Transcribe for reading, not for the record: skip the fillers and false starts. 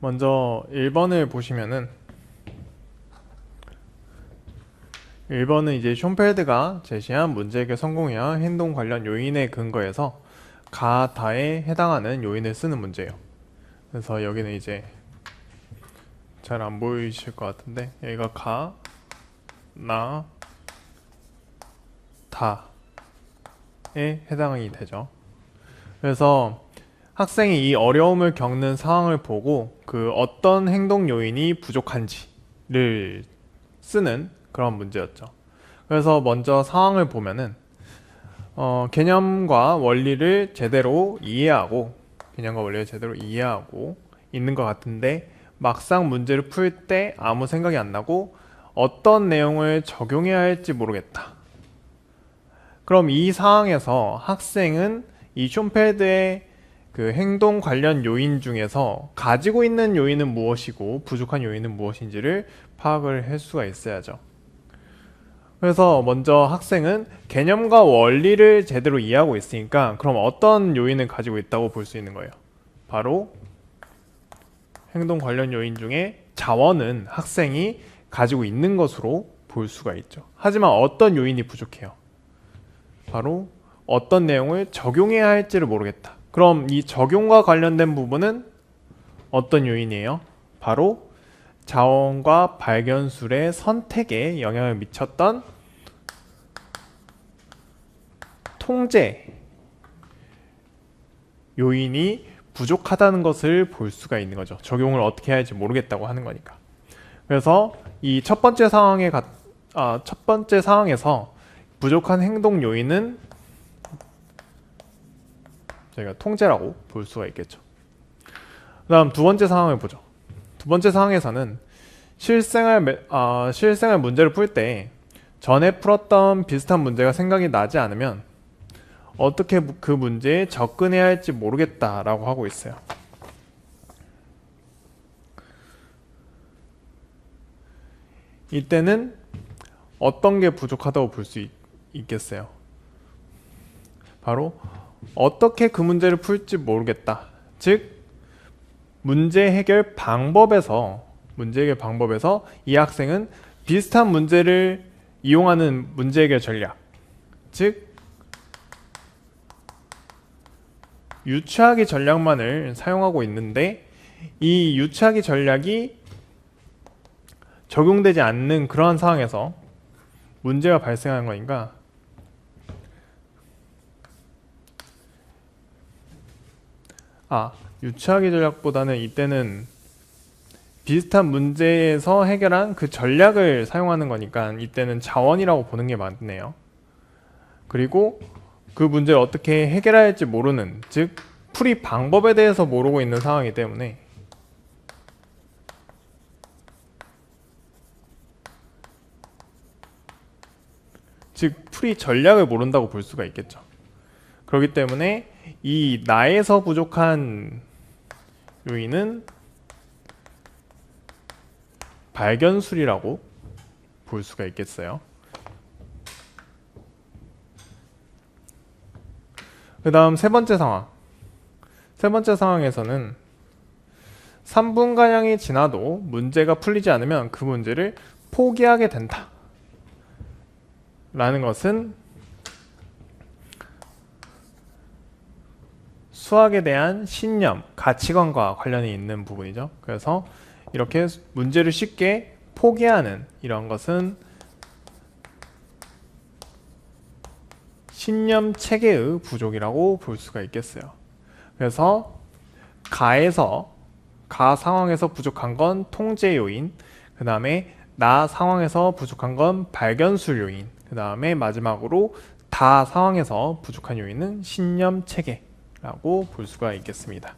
먼저 1번을 보시면은 1번은 이제 숀펠드가 제시한 문제 해결 성공이와 행동 관련 요인에 근거해서 가, 다에 해당하는 요인을 쓰는 문제예요. 그래서 여기는 이제 잘 안 보이실 것 같은데 여기가 가, 나, 다에 해당이 되죠. 그래서 학생이 이 어려움을 겪는 상황을 보고 그 어떤 행동 요인이 부족한지를 쓰는 그런 문제였죠. 그래서 먼저 상황을 보면은 개념과 원리를 제대로 이해하고 있는 것 같은데 막상 문제를 풀 때 아무 생각이 안 나고 어떤 내용을 적용해야 할지 모르겠다. 그럼 이 상황에서 학생은 이 숀펠드의 그 행동 관련 요인 중에서 가지고 있는 요인은 무엇이고 부족한 요인은 무엇인지를 파악을 할 수가 있어야죠. 그래서 먼저 학생은 개념과 원리를 제대로 이해하고 있으니까 그럼 어떤 요인을 가지고 있다고 볼 수 있는 거예요. 바로 행동 관련 요인 중에 자원은 학생이 가지고 있는 것으로 볼 수가 있죠. 하지만 어떤 요인이 부족해요? 바로 어떤 내용을 적용해야 할지를 모르겠다. 그럼 이 적용과 관련된 부분은 어떤 요인이에요? 바로 자원과 발견술의 선택에 영향을 미쳤던 통제 요인이 부족하다는 것을 볼 수가 있는 거죠. 적용을 어떻게 해야 할지 모르겠다고 하는 거니까. 그래서 이 첫 번째 상황에서 부족한 행동 요인은 저희가 통제라고 볼 수가 있겠죠. 그 다음 두 번째 상황을 보죠. 두 번째 상황에서는 실생활 문제를 풀 때 전에 풀었던 비슷한 문제가 생각이 나지 않으면 어떻게 그 문제에 접근해야 할지 모르겠다라고 하고 있어요. 이때는 어떤 게 부족하다고 볼 수 있겠어요? 바로 어떻게 그 문제를 풀지 모르겠다. 즉 문제 해결 방법에서 이 학생은 비슷한 문제를 이용하는 문제 해결 전략, 즉 유추하기 전략만을 사용하고 있는데 이 유추하기 전략이 적용되지 않는 그러한 상황에서 문제가 발생하는 거니까 유추하기 전략보다는 이때는 비슷한 문제에서 해결한 그 전략을 사용하는 거니까 이때는 자원이라고 보는 게 맞네요. 그리고 그 문제를 어떻게 해결해야 할지 모르는, 즉 풀이 방법에 대해서 모르고 있는 상황이기 때문에 즉 풀이 전략을 모른다고 볼 수가 있겠죠. 그렇기 때문에 이 나에서 부족한 요인은 발견술이라고 볼 수가 있겠어요. 그 다음 세 번째 상황에서는 3분가량이 지나도 문제가 풀리지 않으면 그 문제를 포기하게 된다 라는 것은 수학에 대한 신념, 가치관과 관련이 있는 부분이죠. 그래서 이렇게 문제를 쉽게 포기하는 이런 것은 신념 체계의 부족이라고 볼 수가 있겠어요. 그래서 가 상황에서 부족한 건 통제 요인, 그 다음에 나 상황에서 부족한 건 발견술 요인, 그 다음에 마지막으로 다 상황에서 부족한 요인은 신념 체계라고 볼 수가 있겠습니다.